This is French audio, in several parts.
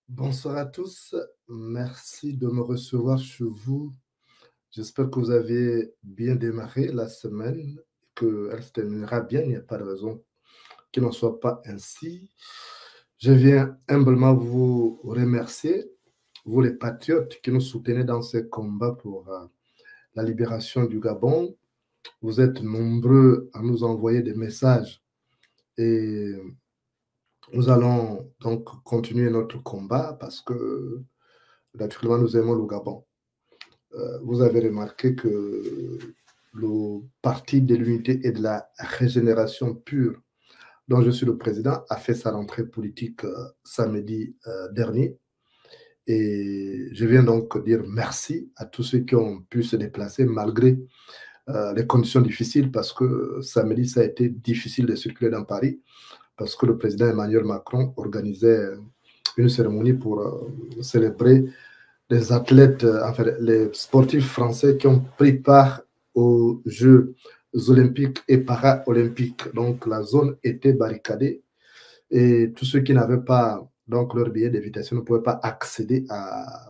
Bonsoir à tous, merci de me recevoir chez vous. J'espère que vous avez bien démarré la semaine, qu'elle se terminera bien, il n'y a pas de raison qu'il n'en soit pas ainsi. Je viens humblement vous remercier, vous les patriotes qui nous soutenez dans ces combats pour la libération du Gabon. Vous êtes nombreux à nous envoyer des messages et nous allons donc continuer notre combat parce que naturellement nous aimons le Gabon. Vous avez remarqué que le Parti de l'unité et de la régénération pure, dont je suis le président, a fait sa rentrée politique samedi dernier. Et je viens donc dire merci à tous ceux qui ont pu se déplacer malgré les conditions difficiles, parce que samedi, ça a été difficile de circuler dans Paris, parce que le président Emmanuel Macron organisait une cérémonie pour célébrer les athlètes, enfin les sportifs français qui ont pris part aux Jeux olympiques et para-olympiques. Donc la zone était barricadée et tous ceux qui n'avaient pas donc leur billet d'invitation ne pouvaient pas accéder à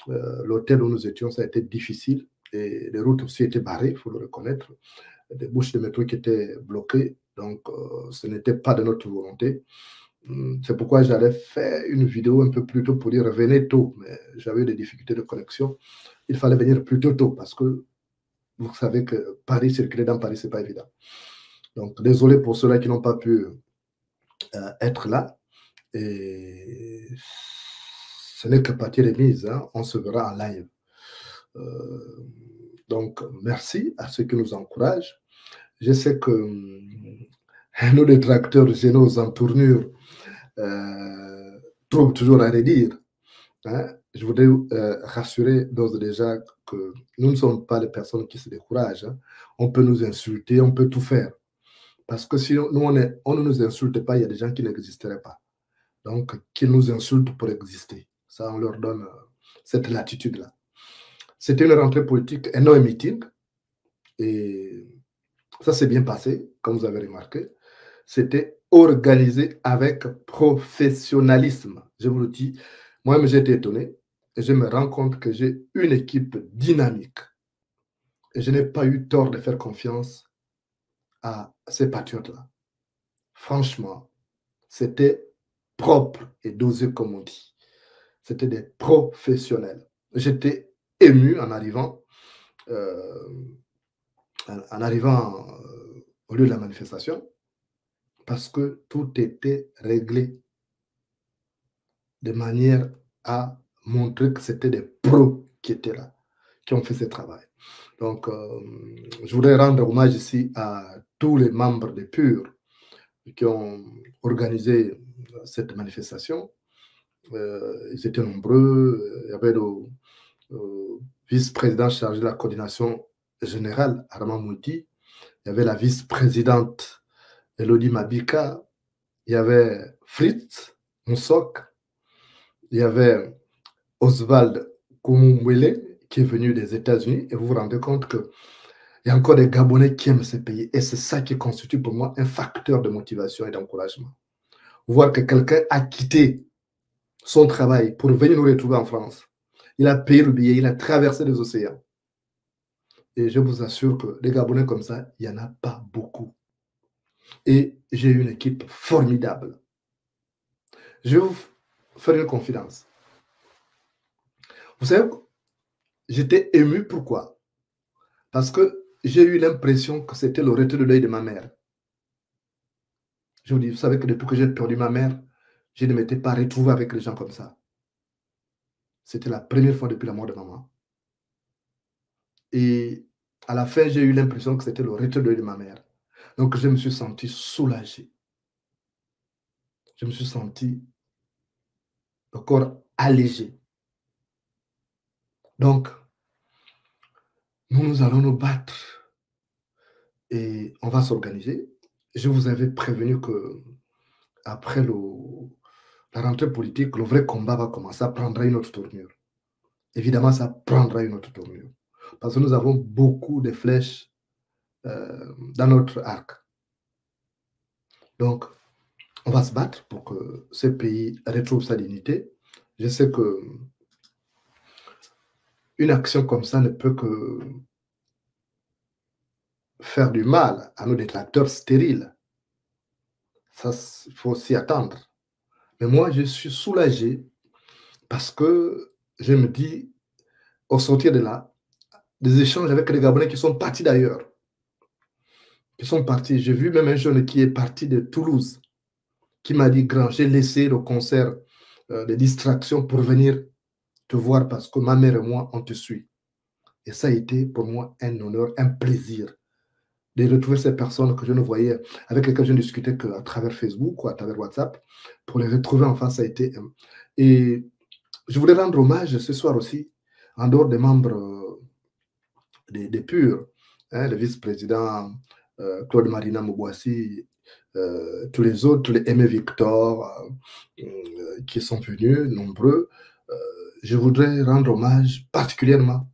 l'hôtel où nous étions. Ça a été difficile et les routes aussi étaient barrées, il faut le reconnaître. Des bouches de métro qui étaient bloquées. Donc ce n'était pas de notre volonté. C'est pourquoi j'allais faire une vidéo un peu plus tôt pour dire revenez tôt, mais j'avais eu des difficultés de connexion. Il fallait venir plus tôt parce que vous savez que Paris, circuler dans Paris, ce n'est pas évident. Donc, désolé pour ceux-là qui n'ont pas pu être là. Et ce n'est que partie remise, hein. On se verra en live. Donc, merci à ceux qui nous encouragent. Je sais que nos détracteurs gênés aux entournures trouvent toujours à redire. Hein. Je voudrais rassurer d'ores et déjà que nous ne sommes pas les personnes qui se découragent. Hein. On peut nous insulter, on peut tout faire. Parce que si nous, on ne nous insulte pas, il y a des gens qui n'existeraient pas. Donc, qu'ils nous insultent pour exister. Ça, on leur donne cette latitude-là. C'était une rentrée politique, un énorme meeting. Et ça s'est bien passé, comme vous avez remarqué. C'était organisé avec professionnalisme. Je vous le dis, moi-même, j'ai été étonné et je me rends compte que j'ai une équipe dynamique. Et je n'ai pas eu tort de faire confiance à ces patriotes-là. Franchement, c'était propre et dosé, comme on dit. C'était des professionnels. J'étais ému en arrivant, euh, au lieu de la manifestation, parce que tout était réglé de manière à montrer que c'était des pros qui étaient là, qui ont fait ce travail. Donc, je voudrais rendre hommage ici à tous les membres de PUR qui ont organisé cette manifestation. Ils étaient nombreux. Il y avait le vice-président chargé de la coordination générale, Armand Mouti. Il y avait la vice-présidente Elodie Mabika. Il y avait Fritz Moussok. Il y avait Oswald Koumoumbwele, qui est venu des États-Unis. Et vous vous rendez compte qu'il y a encore des Gabonais qui aiment ce pays. Et c'est ça qui constitue pour moi un facteur de motivation et d'encouragement. Voir que quelqu'un a quitté son travail pour venir nous retrouver en France. Il a payé le billet, il a traversé les océans. Et je vous assure que des Gabonais comme ça, il n'y en a pas beaucoup. Et j'ai une équipe formidable. Je vais vous faire une confidence. Vous savez, j'étais ému. Pourquoi? Parce que j'ai eu l'impression que c'était le retour de l'œil de ma mère. Je vous dis, vous savez que depuis que j'ai perdu ma mère, je ne m'étais pas retrouvé avec les gens comme ça. C'était la première fois depuis la mort de maman. Et à la fin, j'ai eu l'impression que c'était le retour de l'œil de ma mère. Donc, je me suis senti soulagé. Je me suis senti le corps allégé. Donc, nous allons nous battre et on va s'organiser. Je vous avais prévenu que après la rentrée politique, le vrai combat va commencer, ça prendra une autre tournure. Évidemment, ça prendra une autre tournure. Parce que nous avons beaucoup de flèches dans notre arc. Donc, on va se battre pour que ce pays retrouve sa dignité. Je sais que une action comme ça ne peut que faire du mal à nos détracteurs stériles. Ça, il faut s'y attendre. Mais moi, je suis soulagé parce que je me dis, au sortir de là, des échanges avec les Gabonais qui sont partis d'ailleurs, qui sont partis. J'ai vu même un jeune qui est parti de Toulouse, qui m'a dit, grand, j'ai laissé le concert de distraction pour venir te voir parce que ma mère et moi, on te suit. Et ça a été pour moi un honneur, un plaisir de retrouver ces personnes que je ne voyais, avec lesquelles je ne discutais qu'à travers Facebook ou à travers WhatsApp. Pour les retrouver en face, ça a été. Et je voulais rendre hommage ce soir aussi, en dehors des membres des PUR, hein, le vice-président Claude Marina Moubouassi, tous les autres, les Aimé Victor, qui sont venus, nombreux. Je voudrais rendre hommage particulièrement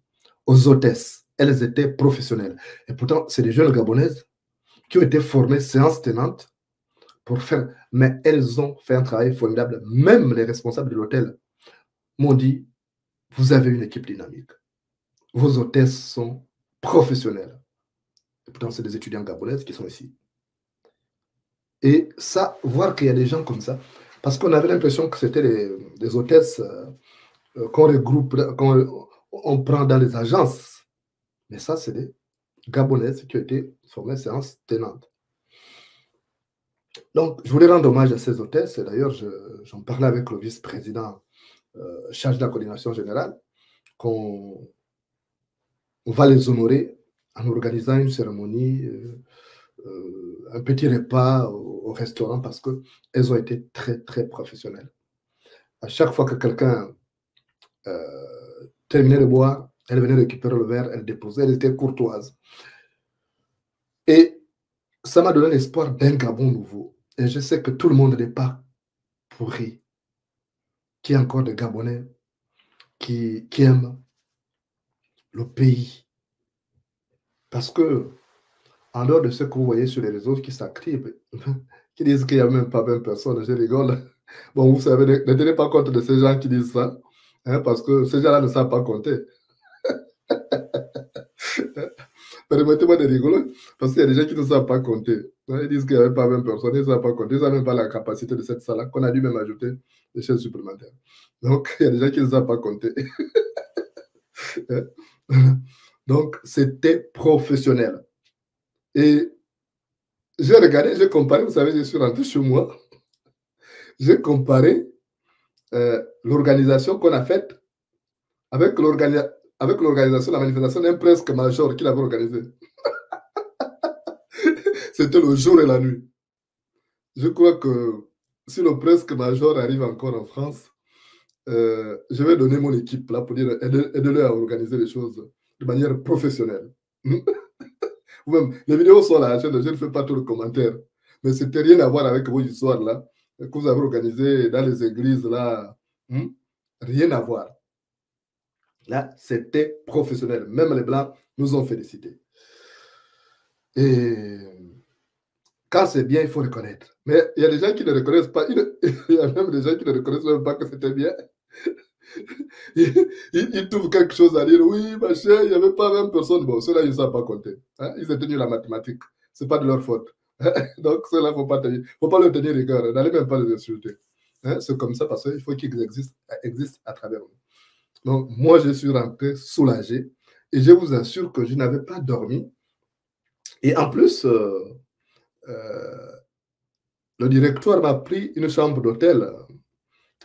aux hôtesses. Elles étaient professionnelles. Et pourtant, c'est des jeunes Gabonaises qui ont été formées séance tenante pour faire. Mais elles ont fait un travail formidable. Même les responsables de l'hôtel m'ont dit, vous avez une équipe dynamique. Vos hôtesses sont professionnelles. Et pourtant, c'est des étudiants gabonaises qui sont ici. Et ça, voir qu'il y a des gens comme ça, parce qu'on avait l'impression que c'était des hôtesses qu'on regroupe, qu'on prend dans les agences. Mais ça, c'est des Gabonaises qui ont été formées séance tenante. Donc, je voulais rendre hommage à ces hôtesses. Et d'ailleurs, j'en parlais avec le vice-président chargé de la coordination générale, qu'on va les honorer en organisant une cérémonie, un petit repas au restaurant parce qu'elles ont été très, très professionnelles. À chaque fois que quelqu'un terminait de boire, elle venait récupérer le verre, elle déposait, elle était courtoise. Et ça m'a donné l'espoir d'un Gabon nouveau. Et je sais que tout le monde n'est pas pourri, qu'il y a encore des Gabonais qui aiment le pays. Parce que, en dehors de ce que vous voyez sur les réseaux qui s'activent, qui disent qu'il n'y a même pas 20 personnes, je rigole. Bon, vous savez, ne tenez pas compte de ces gens qui disent ça, hein, parce que ces gens-là ne savent pas compter. Permettez-moi de rigoler, parce qu'il y a des gens qui ne savent pas compter. Ils disent qu'il n'y avait pas 20 personnes, ils ne savent pas compter, ils n'ont même pas la capacité de cette salle-là, qu'on a dû même ajouter des chaises supplémentaires. Donc, il y a des gens qui ne savent pas compter. Donc, c'était professionnel. Et j'ai regardé, j'ai comparé, vous savez, je suis rentré chez moi, j'ai comparé l'organisation qu'on a faite avec l'organisation de la manifestation d'un presque major qu'il avait organisé. C'était le jour et la nuit. Je crois que si le presque major arrive encore en France, je vais donner mon équipe là pour dire aidez-le à organiser les choses de manière professionnelle. Vous-même, les vidéos sont là, je ne fais pas tout le commentaire. Mais c'était rien à voir avec vos histoires là, que vous avez organisées dans les églises là. Rien à voir. Là, c'était professionnel. Même les Blancs nous ont félicités. Et quand c'est bien, il faut reconnaître. Mais il y a des gens qui ne reconnaissent pas. Il y a même des gens qui ne reconnaissent même pas que c'était bien. Ils trouvent quelque chose à dire. Oui, machin, il n'y avait pas 20 personnes. Bon, ceux-là, ils ne savent pas compter. Hein? Ils ont tenu la mathématique. Ce n'est pas de leur faute. Donc, ceux-là, il ne faut pas leur tenir rigueur. N'allez même pas les insulter. Hein? C'est comme ça parce qu'il faut qu'ils existent à travers nous. Donc, moi, je suis rentré soulagé. Et je vous assure que je n'avais pas dormi. Et en plus, le directeur m'a pris une chambre d'hôtel.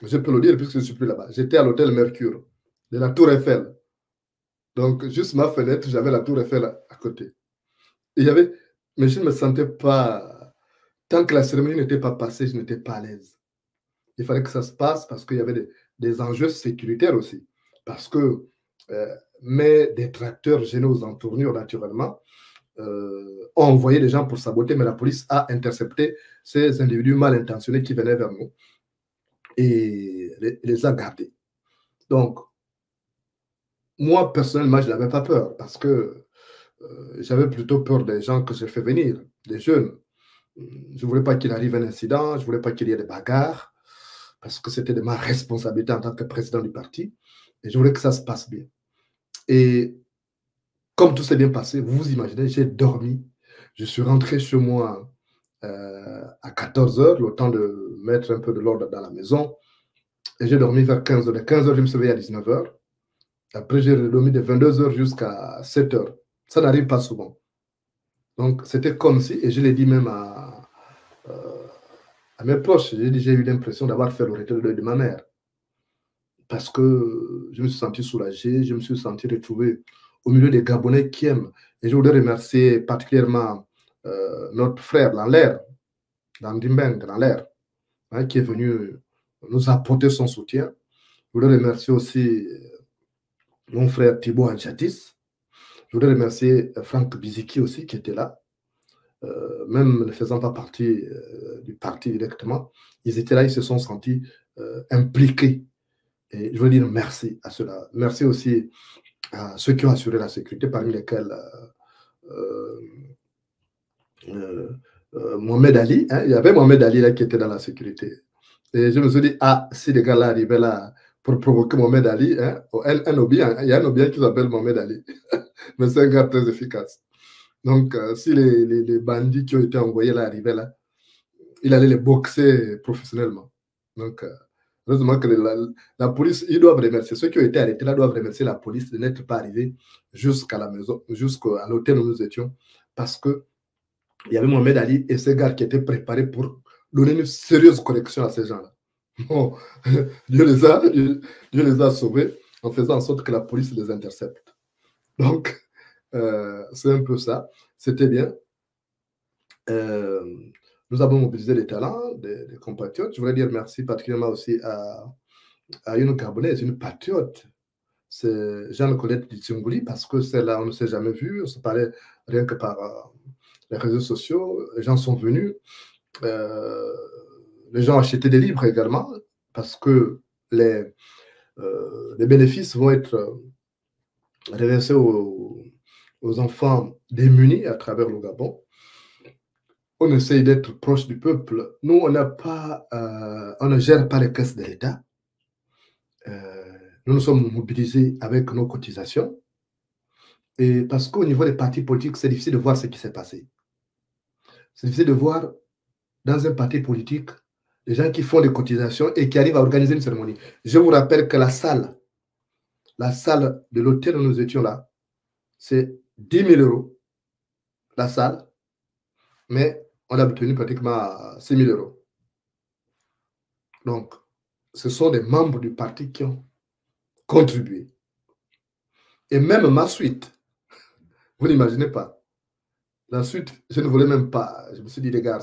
Je peux le dire puisque je ne suis plus là-bas. J'étais à l'hôtel Mercure de la Tour Eiffel. Donc, juste ma fenêtre, j'avais la Tour Eiffel à côté. Et il y avait, mais je ne me sentais pas. Tant que la cérémonie n'était pas passée, je n'étais pas à l'aise. Il fallait que ça se passe parce qu'il y avait des enjeux sécuritaires aussi. Parce que mes détracteurs gênés aux entournures, naturellement, ont envoyé des gens pour saboter, mais la police a intercepté ces individus mal intentionnés qui venaient vers nous et les a gardés. Donc, moi, personnellement, je n'avais pas peur parce que j'avais plutôt peur des gens que j'ai fait venir, des jeunes. Je ne voulais pas qu'il arrive un incident, je ne voulais pas qu'il y ait des bagarres parce que c'était de ma responsabilité en tant que président du parti, et je voulais que ça se passe bien. Et comme tout s'est bien passé, vous vous imaginez, j'ai dormi. Je suis rentré chez moi à 14 heures, le temps de mettre un peu de l'ordre dans la maison. Et j'ai dormi vers 15 heures. De 15 heures, je me suis réveillé à 19 heures. Après, j'ai dormi de 22 heures jusqu'à 7 heures. Ça n'arrive pas souvent. Donc, c'était comme si, et je l'ai dit même euh, à mes proches, j'ai dit, j'ai eu l'impression d'avoir fait le retour de ma mère. Parce que je me suis senti soulagé, je me suis senti retrouvé au milieu des Gabonais qui aiment. Et je voudrais remercier particulièrement notre frère Lanlaire, Landimbeng Lanlaire, hein, qui est venu nous apporter son soutien. Je voudrais remercier aussi mon frère Thibaut Anchatis. Je voudrais remercier Franck Biziki aussi, qui était là. Même ne faisant pas partie du parti directement, ils étaient là, ils se sont sentis impliqués. Et je veux dire merci à cela. Merci aussi à ceux qui ont assuré la sécurité, parmi lesquels euh, euh, Mohamed Ali. Hein, il y avait Mohamed Ali là qui était dans la sécurité. Et je me suis dit, ah, si les gars là arrivaient là pour provoquer Mohamed Ali, hein, un Obien, il y a un Obien qui s'appelle Mohamed Ali. Mais c'est un gars très efficace. Donc, si les bandits qui ont été envoyés là arrivaient là, il allait les boxer professionnellement. Donc, heureusement que la police, ils doivent remercier, ceux qui ont été arrêtés là doivent remercier la police de n'être pas arrivés jusqu'à la maison, jusqu'à l'hôtel où nous étions, parce que il y avait Mohamed Ali et ces gars qui étaient préparés pour donner une sérieuse correction à ces gens-là. Bon, Dieu les a sauvés en faisant en sorte que la police les intercepte. Donc, c'est un peu ça. C'était bien. Euh, nous avons mobilisé les talents des compatriotes. Je voudrais dire merci particulièrement aussi à une Gabonaise, une patriote. C'est Jeanne-Colette Ditsunguli, parce que celle-là, on ne s'est jamais vu. On se parlait rien que par les réseaux sociaux. Les gens sont venus. Les gens ont acheté des livres également, parce que les bénéfices vont être reversés aux enfants démunis à travers le Gabon. On essaye d'être proche du peuple. Nous, on ne gère pas les caisses de l'État. Nous nous sommes mobilisés avec nos cotisations. Et parce qu'au niveau des partis politiques, c'est difficile de voir ce qui s'est passé. C'est difficile de voir dans un parti politique les gens qui font des cotisations et qui arrivent à organiser une cérémonie. Je vous rappelle que la salle de l'hôtel où nous étions là, c'est 10 000 euros, la salle, mais on a obtenu pratiquement 6 000 euros. Donc, ce sont des membres du parti qui ont contribué. Et même ma suite, vous n'imaginez pas. La suite, je ne voulais même pas. Je me suis dit, les gars,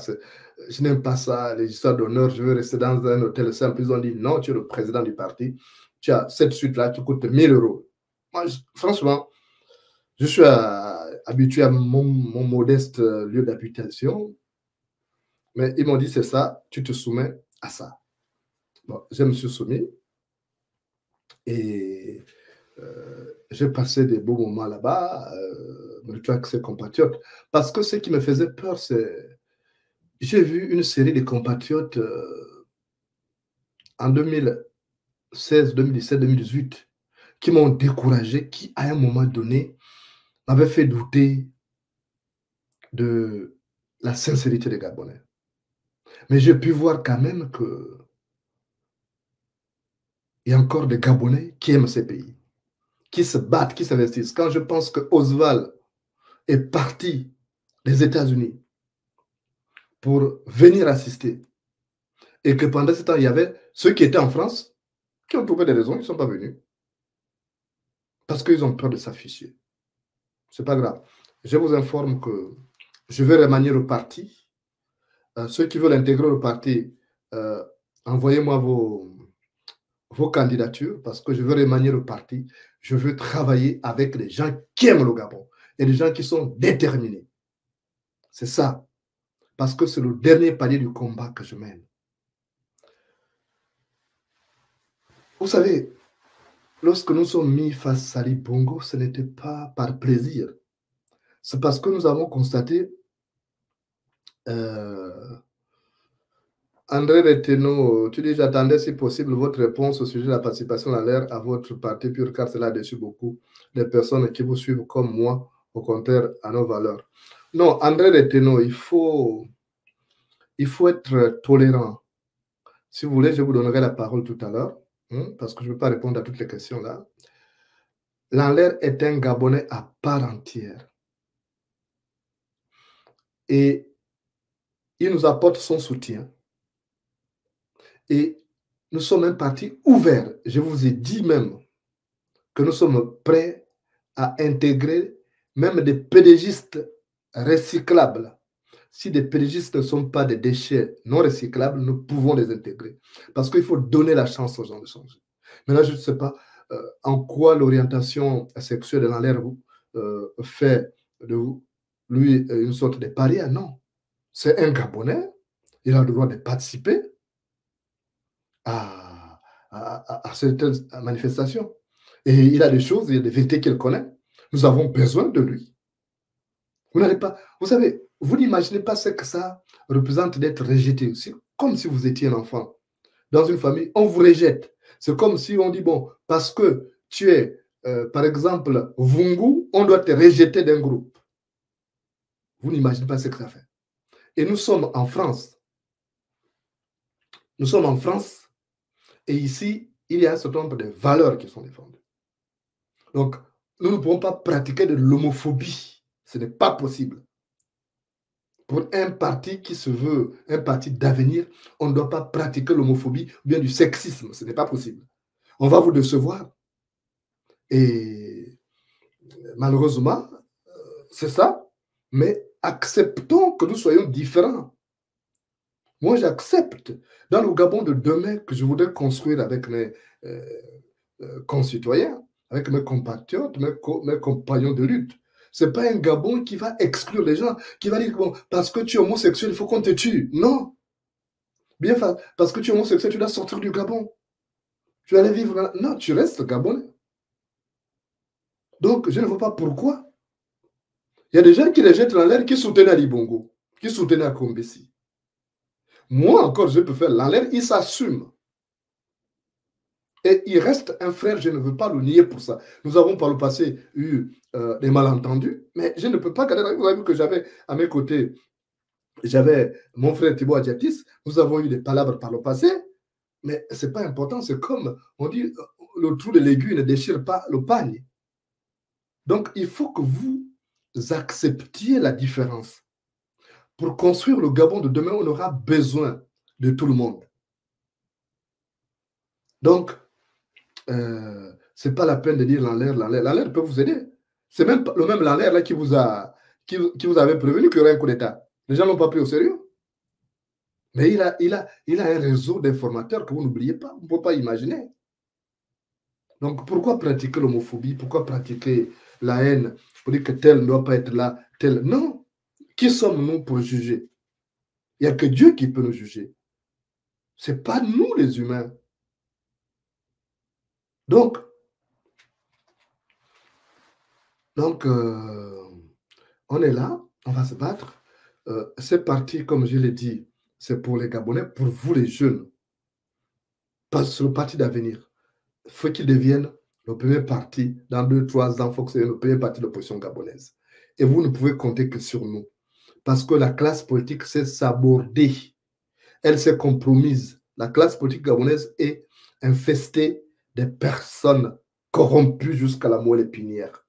je n'aime pas ça, les histoires d'honneur, je veux rester dans un hôtel simple. Ils ont dit, non, tu es le président du parti, tu as cette suite-là qui coûte 1 000 euros. Moi, franchement, je suis habitué à mon modeste lieu d'habitation, mais ils m'ont dit, c'est ça, tu te soumets à ça. Bon, je me suis soumis et j'ai passé des beaux moments là-bas, avec ses compatriotes. Parce que ce qui me faisait peur, c'est j'ai vu une série de compatriotes en 2016, 2017, 2018 qui m'ont découragé, qui à un moment donné m'avaient fait douter de la sincérité des Gabonais. Mais j'ai pu voir quand même qu'il y a encore des Gabonais qui aiment ces pays, qui se battent, qui s'investissent. Quand je pense que Oswald est parti des États-Unis pour venir assister, et que pendant ce temps, il y avait ceux qui étaient en France qui ont trouvé des raisons, ils ne sont pas venus. Parce qu'ils ont peur de s'afficher. Ce n'est pas grave. Je vous informe que je vais remanier le parti. Ceux qui veulent intégrer le parti, envoyez-moi vos candidatures parce que je veux remanier le parti. Je veux travailler avec les gens qui aiment le Gabon et les gens qui sont déterminés. C'est ça. Parce que c'est le dernier palier du combat que je mène. Vous savez, lorsque nous sommes mis face à Ali Bongo, ce n'était pas par plaisir. C'est parce que nous avons constaté André Reteno, tu dis j'attendais si possible votre réponse au sujet de la participation dans l'air à votre parti pur car cela a déçu beaucoup des personnes qui vous suivent comme moi, au contraire à nos valeurs. Non, André Reteno, il faut être tolérant. Si vous voulez, je vous donnerai la parole tout à l'heure, parce que je ne peux pas répondre à toutes les questions là. L'Anler est un Gabonais à part entière. Et il nous apporte son soutien. Et nous sommes un parti ouvert. Je vous ai dit même que nous sommes prêts à intégrer même des pédégistes recyclables. Si des pédégistes ne sont pas des déchets non recyclables, nous pouvons les intégrer. Parce qu'il faut donner la chance aux gens de changer. Maintenant, je ne sais pas en quoi l'orientation sexuelle de l'enlève fait de lui une sorte de paria. Non. C'est un Gabonais. Il a le droit de participer à certaines manifestations. Et il a des choses, il y a des vérités qu'il connaît. Nous avons besoin de lui. Vous n'allez pas, vous savez, vous n'imaginez pas ce que ça représente d'être rejeté. C'est comme si vous étiez un enfant. Dans une famille, on vous rejette. C'est comme si on dit, bon, parce que tu es, par exemple, Vungu, on doit te rejeter d'un groupe. Vous n'imaginez pas ce que ça fait. Et nous sommes en France. Nous sommes en France. Et ici, il y a un certain nombre de valeurs qui sont défendues. Donc, nous ne pouvons pas pratiquer de l'homophobie. Ce n'est pas possible. Pour un parti qui se veut un parti d'avenir, on ne doit pas pratiquer l'homophobie ou bien du sexisme. Ce n'est pas possible. On va vous décevoir. Et malheureusement, c'est ça. Mais acceptons que nous soyons différents. Moi, j'accepte dans le Gabon de demain que je voudrais construire avec mes concitoyens, avec mes compatriotes, mes compagnons de lutte. Ce n'est pas un Gabon qui va exclure les gens, qui va dire, bon, parce que tu es homosexuel, il faut qu'on te tue. Non. Bien, parce que tu es homosexuel, tu dois sortir du Gabon. Tu vas aller vivre là. Non, tu restes Gabonais. Donc, je ne vois pas pourquoi. Il y a des gens qui les jettent dans l'air, qui soutenaient Ali Bongo, qui soutenaient à Kombessi. Moi, encore, je peux faire l'enlève, il s'assume. Et il reste un frère, je ne veux pas le nier pour ça. Nous avons par le passé eu des malentendus, mais je ne peux pas garder. Vous avez vu que j'avais à mes côtés, j'avais mon frère Thibaut Adjatis, nous avons eu des palabres par le passé, mais ce n'est pas important, c'est comme on dit, le trou de l'aiguille ne déchire pas le pagne. Donc, il faut que vous acceptiez la différence. Pour construire le Gabon de demain, on aura besoin de tout le monde. Donc, ce n'est pas la peine de dire l'enlève. L'enlève peut vous aider. C'est même le même l'enlève là qui vous avait prévenu qu'il y aurait un coup d'État. Les gens ne l'ont pas pris au sérieux. Mais il a un réseau d'informateurs que vous n'oubliez pas. On ne peut pas imaginer. Donc, pourquoi pratiquer l'homophobie? Pourquoi pratiquer la haine? Pour dire que tel ne doit pas être là, tel. Non. Qui sommes-nous pour juger? Il n'y a que Dieu qui peut nous juger. Ce n'est pas nous les humains. Donc on est là, on va se battre. C'est parti, comme je l'ai dit, c'est pour les Gabonais, pour vous les jeunes. Parce que le parti d'avenir, il faut qu'il devienne le premier parti, dans 2-3 ans, il faut que c'est le premier parti de l'opposition gabonaise. Et vous ne pouvez compter que sur nous. Parce que la classe politique s'est sabordée. Elle s'est compromise. La classe politique gabonaise est infestée de personnes corrompues jusqu'à la moelle épinière.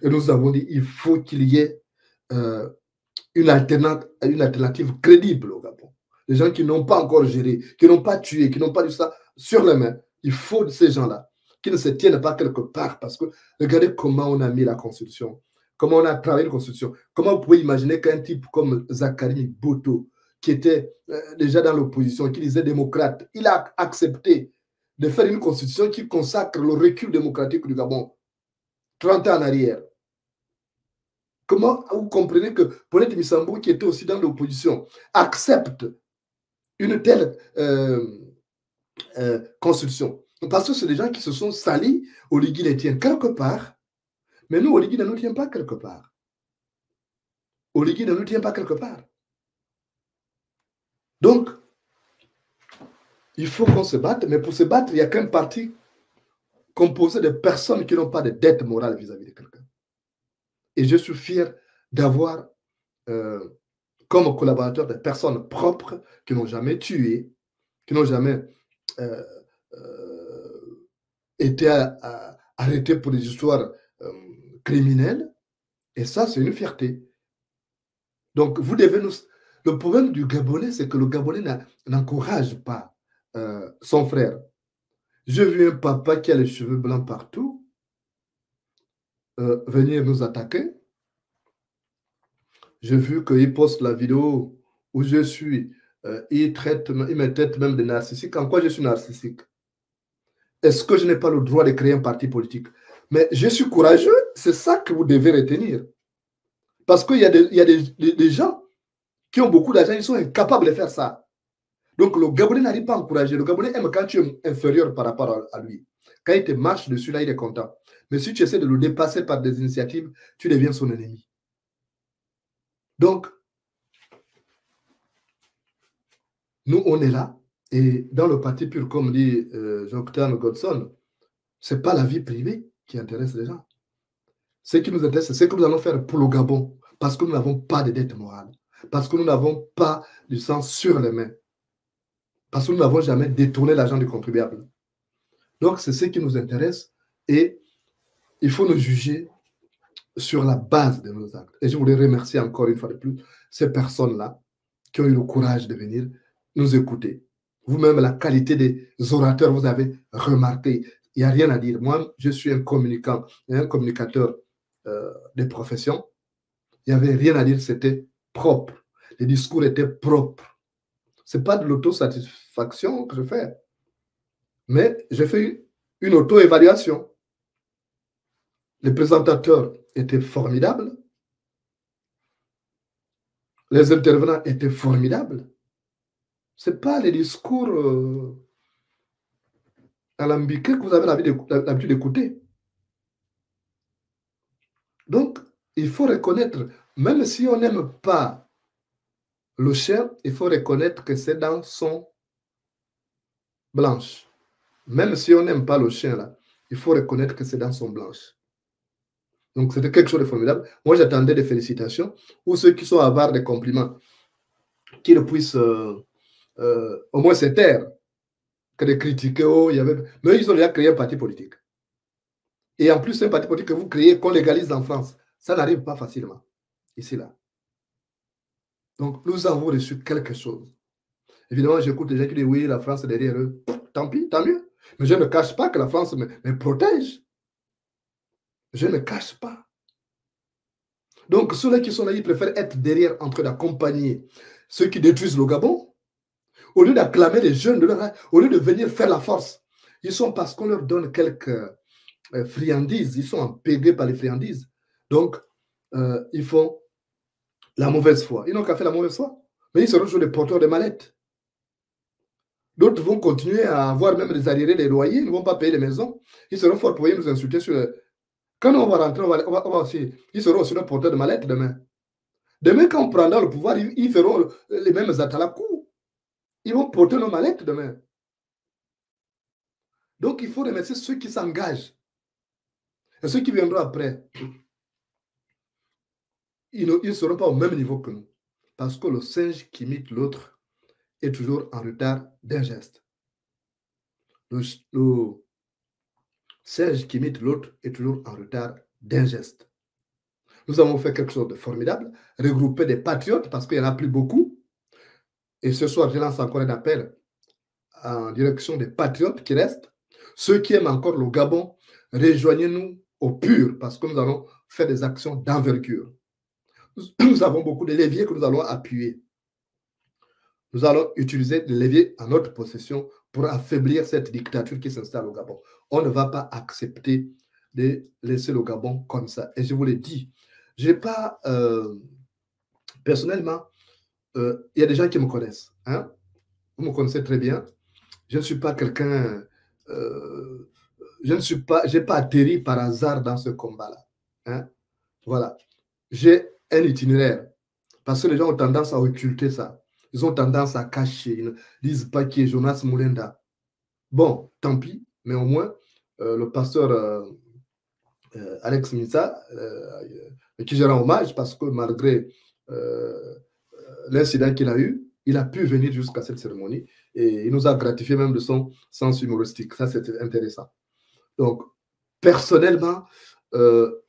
Et nous avons dit il faut qu'il y ait une alternative crédible au Gabon. Les gens qui n'ont pas encore géré, qui n'ont pas tué, qui n'ont pas du ça sur les mains. Il faut ces gens-là qui ne se tiennent pas quelque part. Parce que regardez comment on a mis la Constitution, comment on a travaillé la Constitution. Comment vous pouvez imaginer qu'un type comme Zachary Boto, qui était déjà dans l'opposition, qui disait démocrate, il a accepté de faire une Constitution qui consacre le recul démocratique du Gabon 30 ans en arrière. Comment vous comprenez que Paulette Missambou, qui était aussi dans l'opposition, accepte une telle construction? Parce que c'est des gens qui se sont salis, Oligui les tient quelque part, mais nous, Oligui ne nous tient pas quelque part. Oligui ne nous tient pas quelque part. Donc, il faut qu'on se batte, mais pour se battre, il n'y a qu'un parti composé de personnes qui n'ont pas de dette morale vis-à-vis de quelqu'un. Et je suis fier d'avoir comme collaborateurs des personnes propres qui n'ont jamais tué, qui n'ont jamais euh, été arrêtés pour des histoires criminelles. Et ça, c'est une fierté. Donc, vous devez nous... Le problème du Gabonais, c'est que le Gabonais n'encourage pas son frère. J'ai vu un papa qui a les cheveux blancs partout venir nous attaquer. J'ai vu qu'il poste la vidéo où je suis. Il me traite même de narcissique. En quoi je suis narcissique? Est-ce que je n'ai pas le droit de créer un parti politique? Mais je suis courageux, c'est ça que vous devez retenir. Parce qu'il y a des gens qui ont beaucoup d'argent, ils sont incapables de faire ça. Donc le Gabonais n'arrive pas à encourager. Le Gabonais aime quand tu es inférieur par rapport à lui. Quand il te marche dessus, là, il est content. Mais si tu essaies de le dépasser par des initiatives, tu deviens son ennemi. Donc, nous, on est là. Et dans le parti pur, comme dit Jean-Octave Godson, ce n'est pas la vie privée qui intéresse les gens. Ce qui nous intéresse, c'est ce que nous allons faire pour le Gabon, parce que nous n'avons pas de dette morale, parce que nous n'avons pas du sang sur les mains, parce que nous n'avons jamais détourné l'argent du contribuable. Donc, c'est ce qui nous intéresse et il faut nous juger sur la base de nos actes. Et je voulais remercier encore une fois de plus ces personnes-là qui ont eu le courage de venir nous écouter. Vous-même, la qualité des orateurs, vous avez remarqué, il n'y a rien à dire. Moi, je suis un communicant, un communicateur des professions. Il n'y avait rien à dire, c'était propre. Les discours étaient propres. Ce n'est pas de l'autosatisfaction que je fais, mais je fais une auto-évaluation. Les présentateurs étaient formidables. Les intervenants étaient formidables. Ce n'est pas les discours alambiqués que vous avez l'habitude d'écouter. Donc, il faut reconnaître, même si on n'aime pas le chien, il faut reconnaître que c'est dans son blanche. Même si on n'aime pas le chien, là, il faut reconnaître que c'est dans son blanche. Donc, c'était quelque chose de formidable. Moi, j'attendais des félicitations ou ceux qui sont avares des compliments, qu'ils puissent au moins se taire que de critiquer. Oh, il y avait... Mais ils ont déjà créé un parti politique. Et en plus, c'est un parti politique que vous créez, qu'on légalise en France. Ça n'arrive pas facilement, ici, là. Donc, nous avons reçu quelque chose. Évidemment, j'écoute les gens qui disent oui, la France est derrière eux. Tant pis, tant mieux. Mais je ne cache pas que la France me protège. Je ne cache pas. Donc, ceux-là qui sont là, ils préfèrent être derrière en train d'accompagner ceux qui détruisent le Gabon, au lieu d'acclamer les jeunes, au lieu de venir faire la force. Ils sont parce qu'on leur donne quelques friandises. Ils sont empêchés par les friandises. Donc, ils font la mauvaise foi. Ils n'ont qu'à faire la mauvaise foi. Mais ils seront toujours des porteurs de mallettes. D'autres vont continuer à avoir même des arriérés des loyers. Ils ne vont pas payer les maisons. Ils seront forts pour nous insulter sur le... Quand on va rentrer, on va aussi... Ils seront aussi des porteurs de mallettes demain. Demain, quand on prendra le pouvoir, ils feront les mêmes atalakou. Ils vont porter nos mallettes demain. Donc, il faut remercier ceux qui s'engagent. Et ceux qui viendront après, ils ne seront pas au même niveau que nous. Parce que le singe qui imite l'autre est toujours en retard d'un geste. Le singe qui imite l'autre est toujours en retard d'un geste. Nous avons fait quelque chose de formidable, regrouper des patriotes parce qu'il n'y en a plus beaucoup. Et ce soir, je lance encore un appel en direction des patriotes qui restent. Ceux qui aiment encore le Gabon, rejoignez-nous au pur parce que nous allons faire des actions d'envergure. Nous avons beaucoup de leviers que nous allons appuyer. Nous allons utiliser les leviers en notre possession pour affaiblir cette dictature qui s'installe au Gabon. On ne va pas accepter de laisser le Gabon comme ça. Et je vous l'ai dit, je n'ai pas, personnellement, il y a des gens qui me connaissent. Hein? Vous me connaissez très bien. Je ne suis pas quelqu'un, je n'ai pas atterri par hasard dans ce combat-là. Hein? Voilà. J'ai un itinéraire. Parce que les gens ont tendance à occulter ça. Ils ont tendance à cacher. Ils ne disent pas qui est Jonas Moulenda. Bon, tant pis, mais au moins, le pasteur Alex Misa, qui je rends hommage parce que malgré l'incident qu'il a eu, il a pu venir jusqu'à cette cérémonie et il nous a gratifié même de son sens humoristique. Ça, c'était intéressant. Donc, personnellement,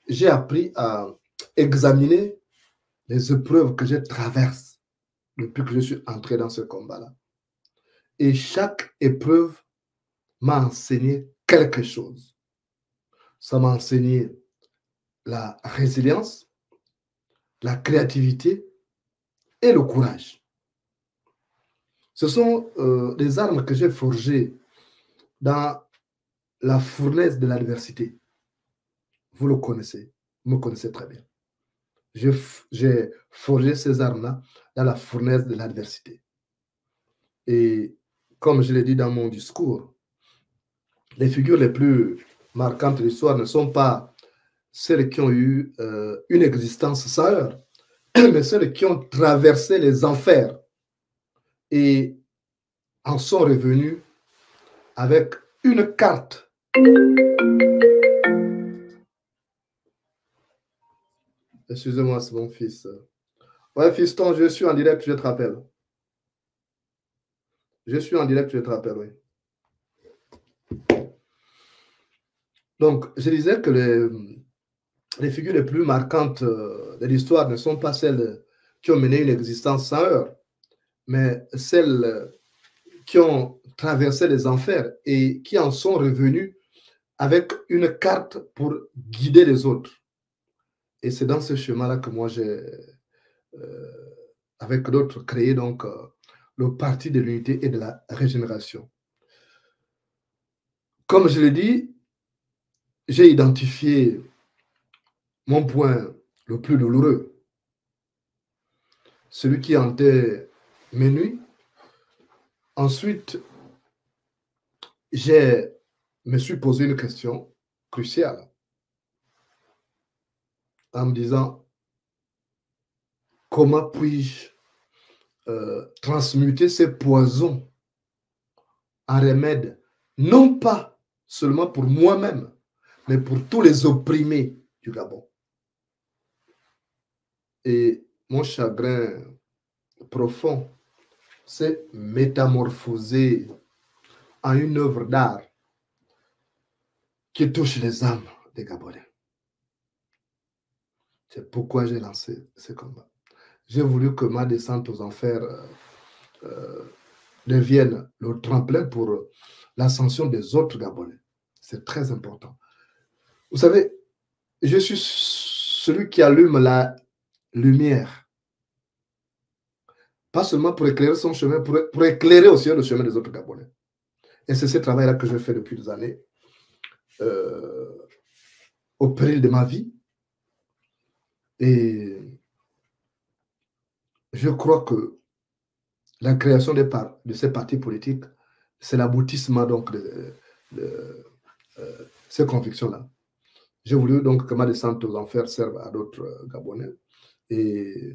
j'ai appris à examiner les épreuves que je traverse depuis que je suis entré dans ce combat-là. Et chaque épreuve m'a enseigné quelque chose. Ça m'a enseigné la résilience, la créativité et le courage. Ce sont des armes que j'ai forgées dans la fournaise de l'adversité. Vous le connaissez, vous me connaissez très bien. J'ai forgé ces armes-là dans la fournaise de l'adversité. Et comme je l'ai dit dans mon discours, les figures les plus marquantes de l'histoire ne sont pas celles qui ont eu une existence sans heurts, mais celles qui ont traversé les enfers et en sont revenus avec une carte. Excusez-moi, c'est mon fils. Ouais, fiston, je suis en direct, je te rappelle. Je suis en direct, je te rappelle, oui. Donc, je disais que les figures les plus marquantes de l'histoire ne sont pas celles qui ont mené une existence sans heurts, mais celles qui ont traversé les enfers et qui en sont revenus avec une carte pour guider les autres. Et c'est dans ce chemin-là que moi, j'ai, avec d'autres, créé donc le Parti de l'unité et de la régénération. Comme je l'ai dit, j'ai identifié mon point le plus douloureux, celui qui hantait mes nuits. Ensuite, je me suis posé une question cruciale en me disant comment puis-je transmuter ces poisons en remède, non pas seulement pour moi-même, mais pour tous les opprimés du Gabon. Et mon chagrin profond s'est métamorphosé en une œuvre d'art qui touche les âmes des Gabonais. C'est pourquoi j'ai lancé ce combat. J'ai voulu que ma descente aux enfers devienne le tremplin pour l'ascension des autres Gabonais. C'est très important. Vous savez, je suis celui qui allume la lumière. Pas seulement pour éclairer son chemin, pour éclairer aussi le chemin des autres Gabonais. Et c'est ce travail-là que je fais depuis des années, au péril de ma vie. Et je crois que la création de ces partis politiques, c'est l'aboutissement donc de ces convictions-là. J'ai voulu donc que ma descente aux enfers serve à d'autres Gabonais. Et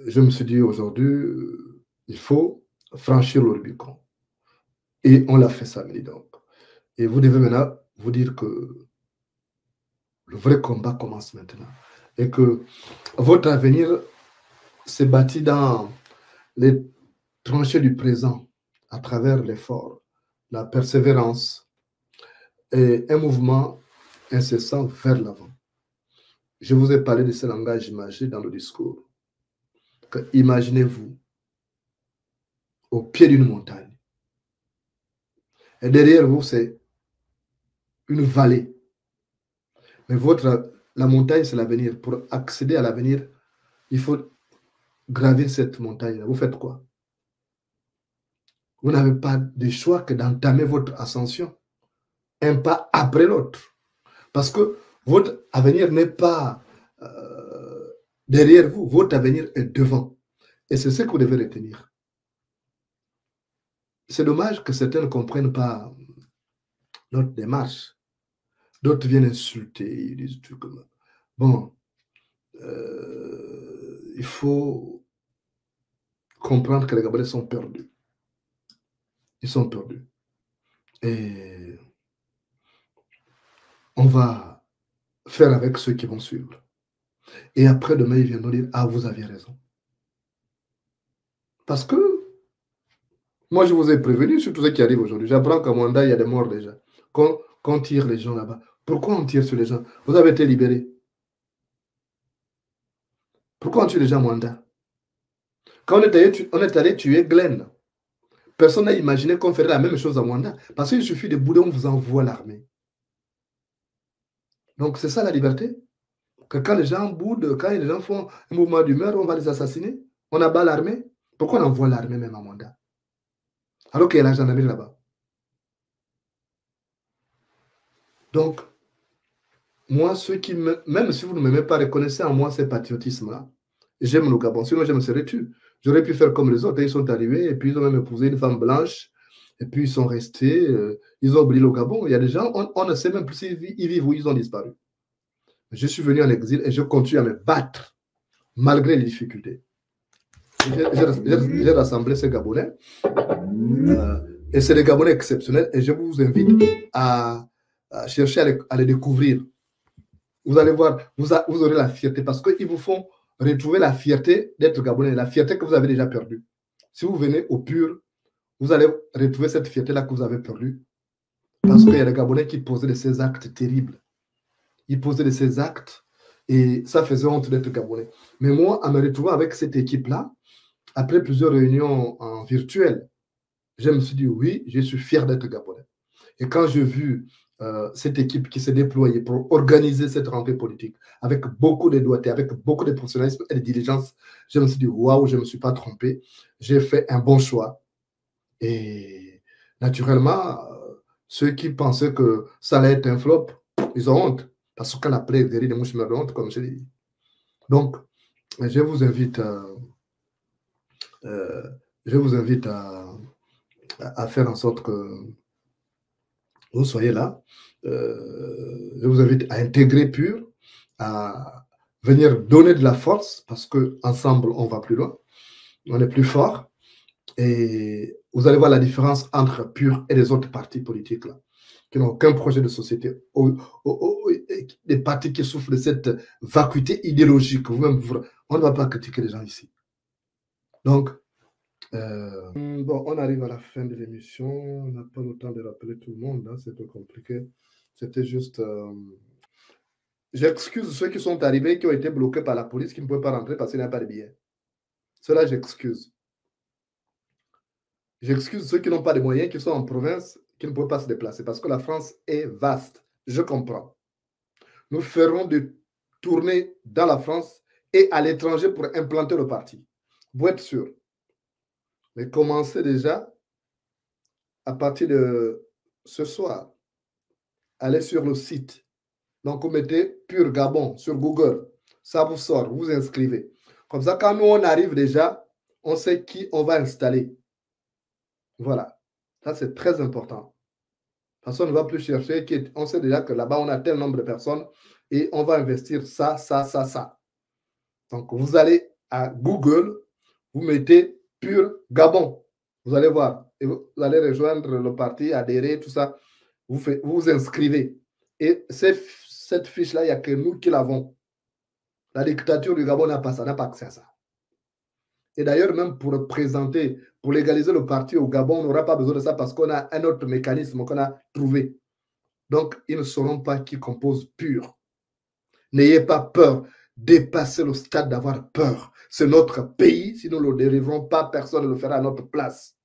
je me suis dit aujourd'hui, il faut franchir le Rubicon. Et on l'a fait samedi donc. Et vous devez maintenant vous dire que le vrai combat commence maintenant. Et que votre avenir s'est bâti dans les tranchées du présent à travers l'effort, la persévérance et un mouvement incessant vers l'avant. Je vous ai parlé de ce langage imagé dans le discours. Imaginez-vous au pied d'une montagne. Et derrière vous, c'est une vallée. Mais la montagne, c'est l'avenir. Pour accéder à l'avenir, il faut gravir cette montagne. Vous faites quoi? Vous n'avez pas de choix que d'entamer votre ascension, un pas après l'autre. Parce que votre avenir n'est pas derrière vous, votre avenir est devant. Et c'est ce que vous devez retenir. C'est dommage que certains ne comprennent pas notre démarche. D'autres viennent insulter, ils disent tout comme bon, il faut comprendre que les Gabonais sont perdus. Ils sont perdus. Et on va faire avec ceux qui vont suivre. Et après, demain, ils viendront dire, ah, vous aviez raison. Parce que moi, je vous ai prévenu sur tout ce qui arrive aujourd'hui. J'apprends qu'à Mwanda, il y a des morts déjà. Qu'on tire les gens là-bas. Pourquoi on tire sur les gens? Vous avez été libérés. Pourquoi on tue les gens à Mwanda? Quand on est allé tuer Glenn, personne n'a imaginé qu'on ferait la même chose à Mwanda. Parce qu'il suffit de bouder, on vous envoie l'armée. Donc, c'est ça la liberté. Que quand les gens boudent, quand les gens font un mouvement d'humeur, on va les assassiner. On abat l'armée. Pourquoi on envoie l'armée même à Mwanda? Alors qu'il y a la gendarmerie là-bas. Donc, moi, même si vous ne m'aimez pas, reconnaissez en moi ce patriotisme-là. J'aime le Gabon, sinon je me serais tué. J'aurais pu faire comme les autres. Ils sont arrivés et puis ils ont même épousé une femme blanche. Et puis ils sont restés. Ils ont oublié le Gabon. Il y a des gens, on ne sait même plus s'ils vivent ou ils ont disparu. Je suis venu en exil et je continue à me battre malgré les difficultés. J'ai rassemblé ces Gabonais. Et c'est des Gabonais exceptionnels. Et je vous invite à chercher à les découvrir. Vous allez voir, vous aurez la fierté parce qu'ils vous font retrouver la fierté d'être Gabonais, la fierté que vous avez déjà perdue. Si vous venez au pur, vous allez retrouver cette fierté-là que vous avez perdue. Parce qu'il y a des Gabonais qui posaient de ces actes terribles. Ils posaient de ces actes et ça faisait honte d'être Gabonais. Mais moi, en me retrouvant avec cette équipe-là, après plusieurs réunions en virtuel, je me suis dit oui, je suis fier d'être Gabonais. Et quand j'ai vu cette équipe qui s'est déployée pour organiser cette rentrée politique avec beaucoup de doigté, avec beaucoup de professionnalisme et de diligence, je me suis dit waouh, je ne me suis pas trompé. J'ai fait un bon choix. Et naturellement, ceux qui pensaient que ça allait être un flop, ils ont honte. Parce qu'on a appelé des mouches de honte, comme je l'ai dit. Donc, je vous invite à faire en sorte que vous soyez là. Je vous invite à intégrer PUR, à venir donner de la force, parce qu'ensemble, on va plus loin. On est plus fort. Et vous allez voir la différence entre PUR et les autres partis politiques là, qui n'ont aucun projet de société. Des partis qui souffrent de cette vacuité idéologique. Vous-même, on ne va pas critiquer les gens ici. Donc, bon, on arrive à la fin de l'émission. On n'a pas le temps de rappeler tout le monde. Hein, c'est un peu compliqué. C'était juste... J'excuse ceux qui sont arrivés, qui ont été bloqués par la police, qui ne pouvaient pas rentrer parce qu'il n'y a pas de billets. Cela, j'excuse. J'excuse ceux qui n'ont pas de moyens, qui sont en province, qui ne peuvent pas se déplacer parce que la France est vaste. Je comprends. Nous ferons des tournées dans la France et à l'étranger pour implanter le parti. Vous êtes sûr. Mais commencez déjà à partir de ce soir. Allez sur le site. Donc, vous mettez PUR Gabon sur Google. Ça vous sort, vous vous inscrivez. Comme ça, quand nous, on arrive déjà, on sait qui on va installer. Voilà. Ça, c'est très important. Personne ne va plus chercher. On sait déjà que là-bas, on a tel nombre de personnes et on va investir ça, ça, ça, ça. Donc, vous allez à Google, vous mettez PUR Gabon. Vous allez voir. Et vous allez rejoindre le parti, adhérer, tout ça. Vous vous inscrivez. Et cette fiche-là, il n'y a que nous qui l'avons. La dictature du Gabon n'a pas ça, n'a pas accès à ça. Et d'ailleurs, même pour présenter, pour légaliser le parti au Gabon, on n'aura pas besoin de ça parce qu'on a un autre mécanisme qu'on a trouvé. Donc, ils ne sauront pas qui compose PUR. N'ayez pas peur. Dépassez le stade d'avoir peur. C'est notre pays. Si nous ne le délivrons pas, personne ne le fera à notre place.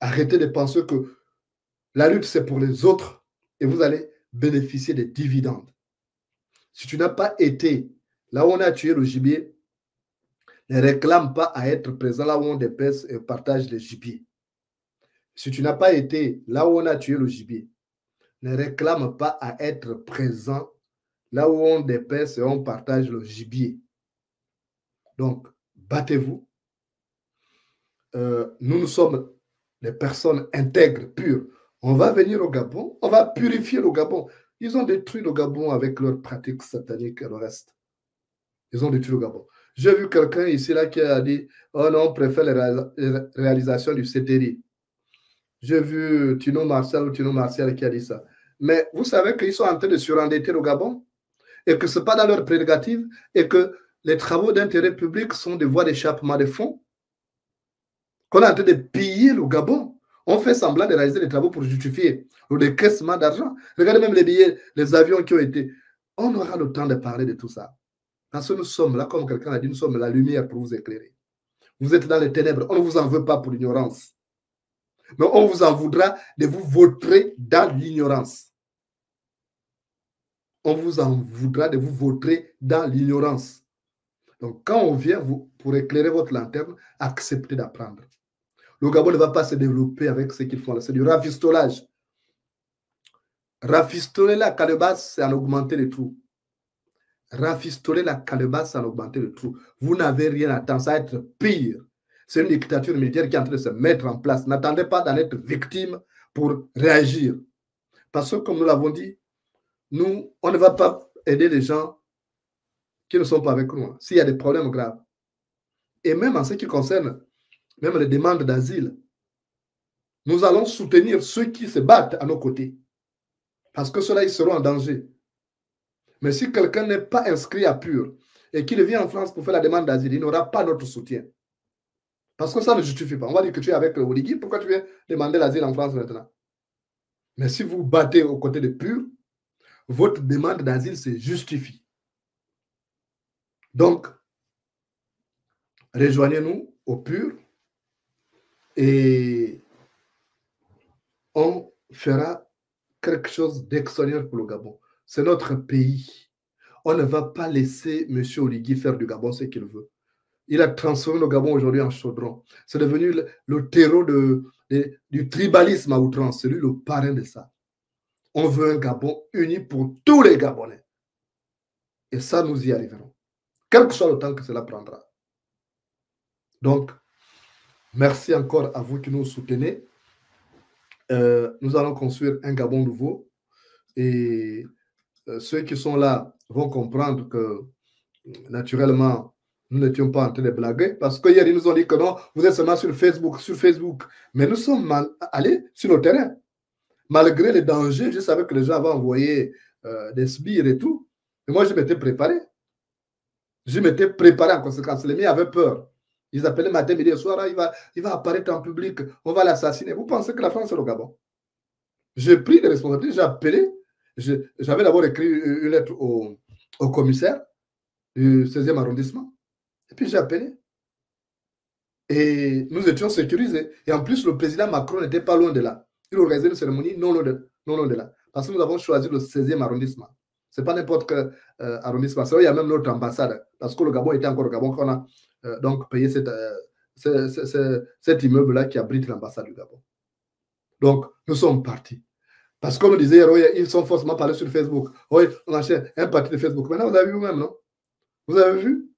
Arrêtez de penser que la lutte, c'est pour les autres et vous allez bénéficier des dividendes. Si tu n'as pas été là où on a tué le gibier, ne réclame pas à être présent là où on dépèce et partage les gibiers. Si tu n'as pas été là où on a tué le gibier, ne réclame pas à être présent là où on dépèce et on partage le gibier. Donc, battez-vous. Nous sommes des personnes intègres, pures. On va venir au Gabon, on va purifier le Gabon. Ils ont détruit le Gabon avec leurs pratiques sataniques et le reste. Ils ont détruit le Gabon. J'ai vu quelqu'un ici là qui a dit, oh non, on préfère les réalisations du CTRI. J'ai vu Tino Martial ou Tino Martial qui a dit ça. Mais vous savez qu'ils sont en train de surendetter au Gabon et que ce n'est pas dans leur prérogative et que les travaux d'intérêt public sont des voies d'échappement de fonds, qu'on est en train de piller le Gabon. On fait semblant de réaliser des travaux pour justifier le décaissement d'argent. Regardez même les billets, les avions qui ont été. On aura le temps de parler de tout ça. Parce que nous sommes là, comme quelqu'un a dit, nous sommes la lumière pour vous éclairer. Vous êtes dans les ténèbres. On ne vous en veut pas pour l'ignorance. Mais on vous en voudra de vous vautrer dans l'ignorance. On vous en voudra de vous vautrer dans l'ignorance. Donc, quand on vient pour éclairer votre lanterne, acceptez d'apprendre. Le Gabon ne va pas se développer avec ce qu'ils font là. C'est du rafistolage. Rafistoler la calebasse, c'est en augmenter les trous. Rafistoler la calebasse, c'est en augmenter les trous. Vous n'avez rien à attendre, ça va être pire. C'est une dictature militaire qui est en train de se mettre en place. N'attendez pas d'en être victime pour réagir. Parce que, comme nous l'avons dit, nous, on ne va pas aider les gens qui ne sont pas avec nous, s'il y a des problèmes graves. Et même en ce qui concerne même les demandes d'asile, nous allons soutenir ceux qui se battent à nos côtés. Parce que ceux-là, ils seront en danger. Mais si quelqu'un n'est pas inscrit à PUR et qu'il vient en France pour faire la demande d'asile, il n'aura pas notre soutien. Parce que ça ne justifie pas. On va dire que tu es avec le Oligui, pourquoi tu viens demander l'asile en France maintenant? Mais si vous battez aux côtés de PUR, votre demande d'asile se justifie. Donc, rejoignez-nous au PUR et on fera quelque chose d'extraordinaire pour le Gabon. C'est notre pays. On ne va pas laisser M. Oligui faire du Gabon ce qu'il veut. Il a transformé le Gabon aujourd'hui en chaudron. C'est devenu le terreau du tribalisme à outrance. C'est lui le parrain de ça. On veut un Gabon uni pour tous les Gabonais. Et ça, nous y arriverons. Quel que soit le temps que cela prendra. Donc, merci encore à vous qui nous soutenez. Nous allons construire un Gabon nouveau. Et ceux qui sont là vont comprendre que, naturellement, nous n'étions pas en train de blaguer. Parce qu'hier, ils nous ont dit que non, vous êtes seulement sur Facebook. Mais nous sommes allés sur le terrain. Malgré les dangers, je savais que les gens avaient envoyé des sbires et tout. Et moi, je m'étais préparé. Je m'étais préparé en conséquence. Les miens avaient peur. Ils appelaient matin, midi et soir, il va apparaître en public, on va l'assassiner. Vous pensez que la France est au Gabon? J'ai pris des responsabilités, j'ai appelé. J'avais d'abord écrit une lettre au commissaire du 16e arrondissement. Et puis j'ai appelé. Et nous étions sécurisés. Et en plus, le président Macron n'était pas loin de là. Il organisait une cérémonie non loin de là. Parce que nous avons choisi le 16e arrondissement. Ce n'est pas n'importe quel arrondissement. Il y a même notre ambassade. Parce que le Gabon était encore au Gabon qu'on a donc payé cet immeuble-là qui abrite l'ambassade du Gabon. Donc, nous sommes partis. Parce qu'on nous disait, ils sont forcément parlés sur Facebook. Oui, on achète un parti de Facebook. Maintenant, vous avez vu vous-même, non? Vous avez vu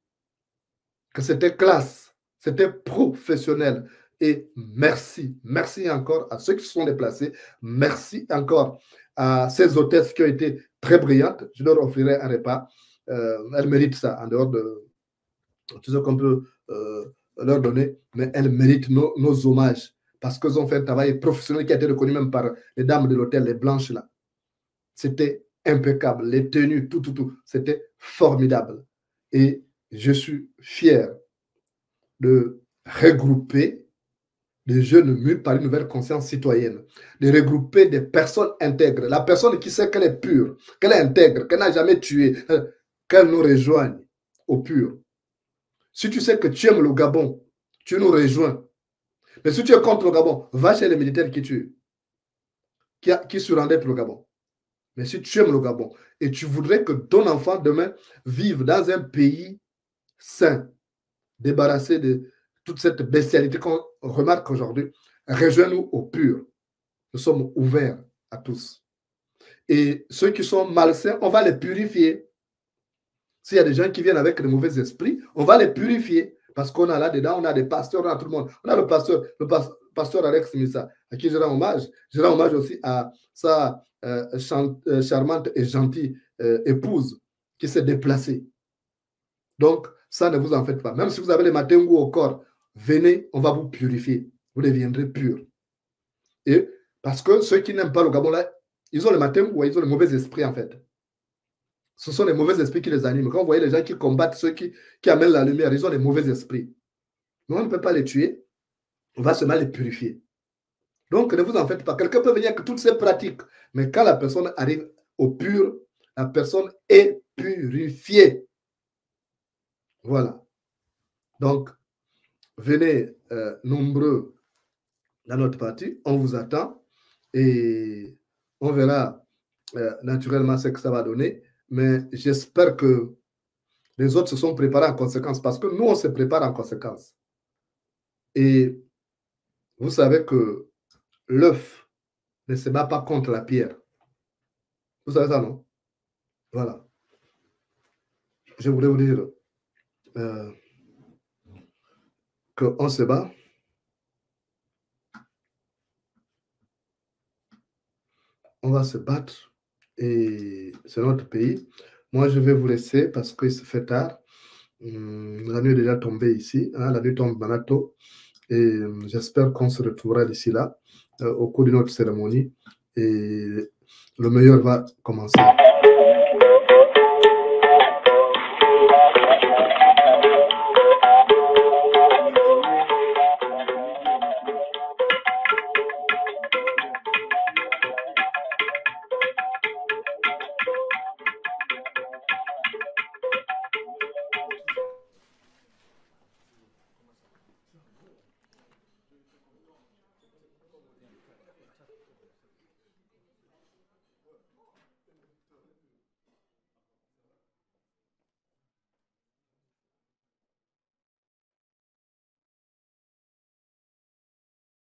que c'était classe, c'était professionnel. Et merci. Merci encore à ceux qui se sont déplacés. Merci encore à ces hôtesses qui ont été très brillantes. Je leur offrirai un repas. Elles méritent ça, en dehors de tout ce qu'on peut leur donner. Mais elles méritent nos hommages. Parce qu'ils ont fait un travail professionnel qui a été reconnu même par les dames de l'hôtel, les blanches là. C'était impeccable. Les tenues, tout. C'était formidable. Et je suis fier de regrouper des jeunes mus par une nouvelle conscience citoyenne, de regrouper des personnes intègres. La personne qui sait qu'elle est pure, qu'elle est intègre, qu'elle n'a jamais tué, qu'elle nous rejoigne au pur. Si tu sais que tu aimes le Gabon, tu nous rejoins. Mais si tu es contre le Gabon, va chez les militaires qui tuent, qui surendettent le Gabon. Mais si tu aimes le Gabon et tu voudrais que ton enfant demain vive dans un pays sain, débarrassé de toute cette bestialité qu'on remarque aujourd'hui, rejoins-nous au pur. Nous sommes ouverts à tous. Et ceux qui sont malsains, on va les purifier. S'il y a des gens qui viennent avec de mauvais esprits, on va les purifier. Parce qu'on a là-dedans, on a des pasteurs, on a tout le monde. On a le pasteur Alex Missa, à qui je rends hommage. Je rends hommage aussi à sa charmante et gentille épouse qui s'est déplacée. Donc, Ça, ne vous en faites pas. Même si vous avez les matengu au corps, venez, on va vous purifier. Vous deviendrez pur. Et parce que ceux qui n'aiment pas le Gabon, là, ils ont le matengu, ils ont le mauvais esprit, en fait. Ce sont les mauvais esprits qui les animent. Quand vous voyez les gens qui combattent ceux qui amènent la lumière, ils ont les mauvais esprits. Mais on ne peut pas les tuer, on va seulement les purifier. Donc, ne vous en faites pas. Quelqu'un peut venir avec toutes ces pratiques, mais quand la personne arrive au pur, la personne est purifiée. Voilà. Donc, venez nombreux dans notre partie, on vous attend et on verra naturellement ce que ça va donner. Mais j'espère que les autres se sont préparés en conséquence parce que nous, on se prépare en conséquence. Et vous savez que l'œuf ne se bat pas contre la pierre. Vous savez ça, non? Voilà. Je voulais vous dire qu'on se bat. On va se battre et c'est notre pays. Moi, je vais vous laisser parce qu'il se fait tard. La nuit est déjà tombée ici. Hein, la nuit tombe Banato. Et j'espère qu'on se retrouvera d'ici là au cours de notre cérémonie. Et le meilleur va commencer.